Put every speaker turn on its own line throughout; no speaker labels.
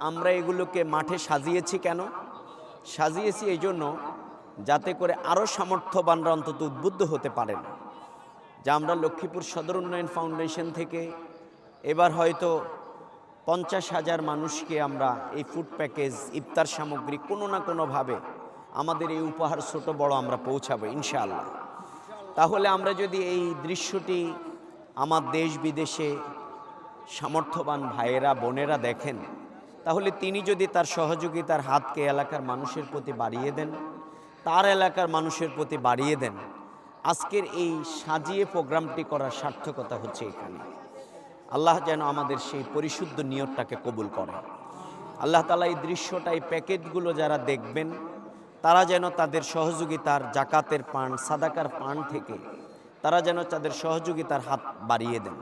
আমরা এগুলোকে মাঠে সাজিয়েছি কেন? সাজিয়েছি এই জন্য যাতে করে আরও সামর্থ্যবানরা অন্তত উদ্বুদ্ধ হতে পারেন। যা আমরা লক্ষ্মীপুর সদর উন্নয়ন ফাউন্ডেশন থেকে এবার হয়তো 50,000 মানুষকে আমরা এই ফুড প্যাকেজ, ইফতার সামগ্রী কোনো না কোনোভাবে আমাদের এই উপহার ছোট বড় আমরা পৌঁছাবো ইনশাআল্লাহ। তাহলে আমরা যদি এই দৃশ্যটি আমার দেশ বিদেশে সামর্থ্যবান ভাইয়েরা বোনেরা দেখেন, তাহলে তিনি যদি তার সহযোগিতার হাতকে এলাকার মানুষের প্রতি বাড়িয়ে দেন, তার এলাকার মানুষের প্রতি বাড়িয়ে দেন, আজকের এই সাজিয়ে প্রোগ্রামটি করার সার্থকতা হচ্ছে এখানে। আল্লাহ যেন আমাদের সেই পরিশুদ্ধ নিয়তটাকে কবুল করে। আল্লাহ তাআলা এই দৃশ্যটা, এই প্যাকেটগুলো যারা দেখবেন তারা যেন তাদের সহযোগিতার জাকাতের পান, সাদাকার পান থেকে তারা যেন তাদের সহযোগিতার হাত বাড়িয়ে দেন।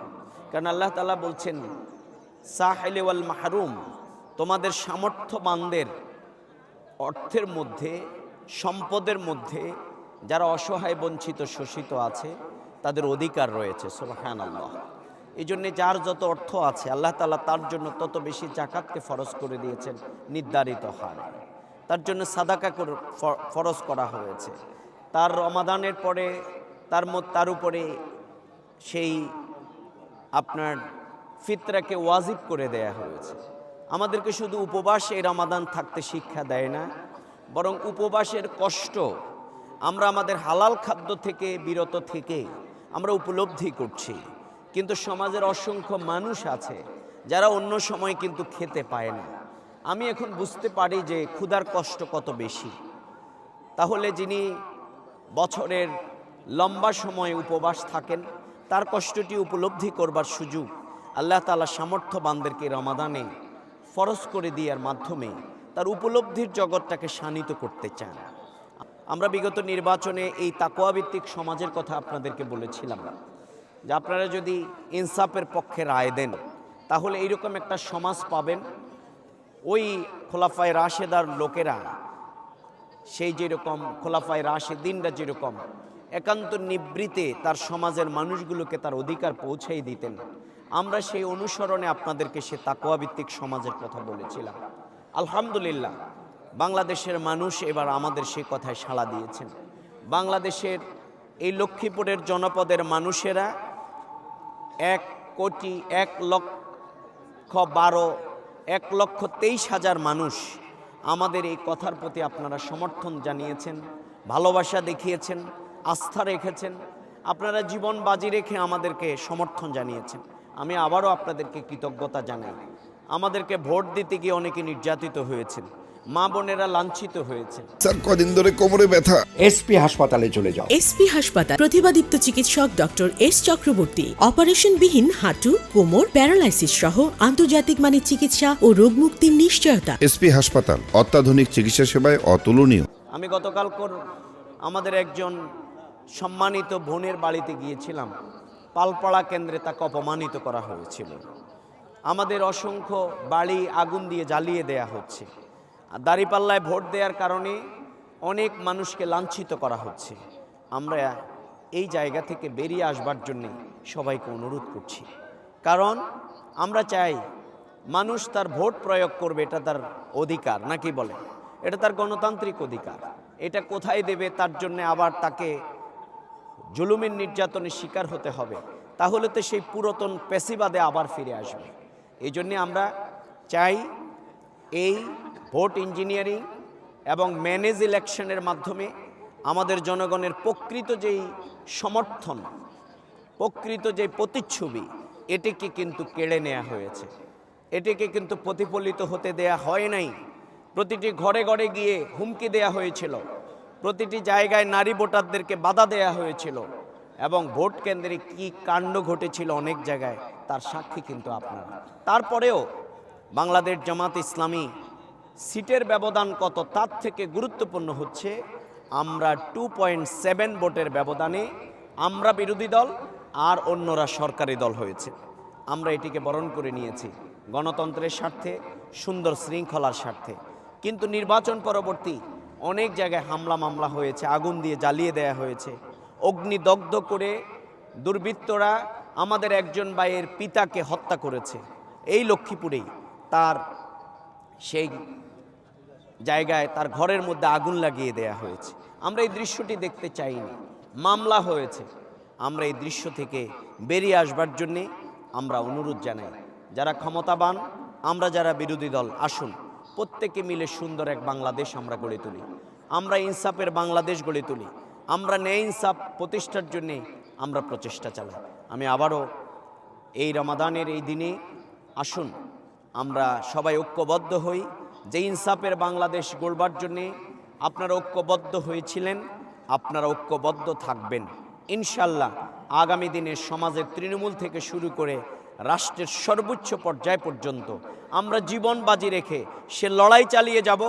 কারণ আল্লাহ তাআলা বলছেন, সাহিল ওয়াল মাহরুম, তোমাদের সামর্থ্যবানদের অর্থের মধ্যে, সম্পদের মধ্যে যারা অসহায়, বঞ্চিত, শোষিত আছে তাদের অধিকার রয়েছে। সুবহানাল্লাহ। এই জন্যে যার যত অর্থ আছে আল্লাহ তাআলা তার জন্য তত বেশি জাকাতকে ফরজ করে দিয়েছেন নির্ধারিত হারে। তার জন্য সাদাকা ফরজ করা হয়েছে। তার রমাদানের পরে তার উপরে সেই আপনার ফিতরাকে ওয়াজিব করে দেয়া হয়েছে। আমাদেরকে শুধু উপবাস এই রমাদান থাকতে শিক্ষা দেয় না, বরং উপবাসের কষ্ট আমরা আমাদের হালাল খাদ্য থেকে বিরত থেকে আমরা উপলব্ধি করছি। কিন্তু সমাজের অসংখ্য মানুষ আছে যারা অন্য সময় কিন্তু খেতে পায় না। আমি এখন বুঝতে পারি যে ক্ষুধার কষ্ট কত বেশি। তাহলে যিনি বছরের লম্বা সময় উপবাস থাকেন তার কষ্টটি উপলব্ধি করবার সুযোগ আল্লাহ তাআলা সামর্থ্যবানদেরকে রমাদানে ফরজ করে দেওয়ার মাধ্যমে তার উপলব্ধির জগৎটাকে শানিত করতে চান। আমরা বিগত নির্বাচনে এই তাকওয়াভিত্তিক সমাজের কথা আপনাদেরকে বলেছিলাম যে আপনারা যদি ইনসাফের পক্ষে রায় দেন তাহলে এইরকম একটা সমাজ পাবেন। ওই খোলাফায়ে রাশেদার লোকেরা, সেই যেরকম খোলাফায়ে রাশেদিনরা যেরকম একান্ত নিবৃত্তে তার সমাজের মানুষগুলোকে তার অধিকার পৌঁছাই দিতেন, আমরা সেই অনুসরণে আপনাদেরকে সে তাকওয়াভিত্তিক সমাজের কথা বলেছিলাম। আলহামদুলিল্লাহ, বাংলাদেশের মানুষ এবার আমাদের সেই কথায় সাড়া দিয়েছেন। বাংলাদেশের এই লক্ষ্মীপুরের জনপদের মানুষেরা 1,23,000 মানুষ আমাদের এই কথার প্রতি আপনারা সমর্থন জানিয়েছেন, ভালোবাসা দেখিয়েছেন, আস্থা রেখেছেন, আপনারা জীবন বাজি রেখে আমাদেরকে সমর্থন জানিয়েছেন। আমি আবারও আপনাদেরকে কৃতজ্ঞতা জানাই। আমাদেরকে ভোট দিতে গিয়ে অনেকে নির্যাতিত হয়েছেন, মা বোনেরা লাঞ্ছিত হয়েছে।
স্যার, কদিন ধরে কোমরে ব্যথা।
এসপি হাসপাতালে চলে যাও।
এসপি হাসপাতাল, প্রতিভাদীপ্ত চিকিৎসক ডক্টর এস চক্রবর্তী, অপারেশনবিহীন হাঁটু, কোমর, প্যারালাইসিস সহ আন্তর্জাতিক মানের চিকিৎসা ও রোগ মুক্তির নিশ্চয়তা।
এসপি হাসপাতাল, অত্যাধুনিক চিকিৎসা সেবায় অতুলনীয়।
আমি গতকাল আমাদের একজন সম্মানিত বোনের বাড়িতে গিয়েছিলাম। পালপাড়া কেন্দ্রে তাকে অপমানিত করা হয়েছিল। আমাদের অসংখ্য বাড়ি আগুন দিয়ে জ্বালিয়ে দেয়া হচ্ছে। আর দাঁড়িপাল্লায় ভোট দেওয়ার কারণে অনেক মানুষকে লাঞ্ছিত করা হচ্ছে। আমরা এই জায়গা থেকে বেরিয়ে আসবার জন্যে সবাইকে অনুরোধ করছি। কারণ আমরা চাই মানুষ তার ভোট প্রয়োগ করবে, এটা তার অধিকার, নাকি বলে? এটা তার গণতান্ত্রিক অধিকার। এটা কোথায় দেবে তার জন্যে আবার তাকে জুলুমের নির্যাতনের শিকার হতে হবে, তাহলে তো সেই পুরাতন পেশিবাদে আবার ফিরে আসবে। এই জন্যে আমরা চাই এই ভোট ইঞ্জিনিয়ারিং এবং ম্যানেজ ইলেকশনের মাধ্যমে আমাদের জনগণের প্রকৃত যেই সমর্থন, প্রকৃত যে প্রতিচ্ছবি, এটিকে কিন্তু কেড়ে নেওয়া হয়েছে। এটিকে কিন্তু প্রতিফলিত হতে দেয়া হয় নাই। প্রতিটি ঘরে ঘরে গিয়ে হুমকি দেয়া হয়েছিল, প্রতিটি জায়গায় নারী ভোটারদেরকে বাধা দেয়া হয়েছিল, এবং ভোট কেন্দ্রে কি কাণ্ড ঘটেছিল অনেক জায়গায় তার সাক্ষী কিন্তু আপনারা। তারপরেও বাংলাদেশ জামাত ইসলামী সিটের ব্যবধান কত তার থেকে গুরুত্বপূর্ণ হচ্ছে আমরা 2.7 ভোটের ব্যবধানে আমরা বিরোধী দল আর অন্যরা সরকারি দল হয়েছে। আমরা এটিকে বরণ করে নিয়েছি গণতন্ত্রের স্বার্থে, সুন্দর শৃঙ্খলার স্বার্থে। কিন্তু নির্বাচন পরবর্তী অনেক জায়গায় হামলা মামলা হয়েছে, আগুন দিয়ে জ্বালিয়ে দেয়া হয়েছে, অগ্নিদগ্ধ করে দুর্বৃত্তরা আমাদের একজন ভাইয়ের পিতাকে হত্যা করেছে। এই লক্ষ্মীপুরেই তার সেই জায়গায় তার ঘরের মধ্যে আগুন লাগিয়ে দেয়া হয়েছে। আমরা এই দৃশ্যটি দেখতে চাইনি, মামলা হয়েছে। আমরা এই দৃশ্য থেকে বেরিয়ে আসবার জন্যে আমরা অনুরোধ জানাই, যারা ক্ষমতাবান, আমরা যারা বিরোধী দল, আসুন প্রত্যেকে মিলে সুন্দর এক বাংলাদেশ আমরা গড়ে তুলি। আমরা ইনসাফের বাংলাদেশ গড়ে তুলি। আমরা ন্যায় ইনসাফ প্রতিষ্ঠার জন্যে আমরা প্রচেষ্টা চালাই। আমি আবারও এই রমাদানের এই দিনে আসুন আমরা সবাই ঐক্যবদ্ধ হই, যে ইনসাফের বাংলাদেশ গড়বার জন্যে আপনারা ঐক্যবদ্ধ হয়েছিলেন, আপনারা ঐক্যবদ্ধ থাকবেন ইনশাল্লাহ। আগামী দিনে সমাজের তৃণমূল থেকে শুরু করে রাষ্ট্রের সর্বোচ্চ পর্যায় পর্যন্ত আমরা জীবন বাজি রেখে সে লড়াই চালিয়ে যাব।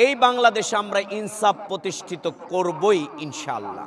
এই বাংলাদেশে আমরা ইনসাফ প্রতিষ্ঠিত করবই ইনশাল্লাহ।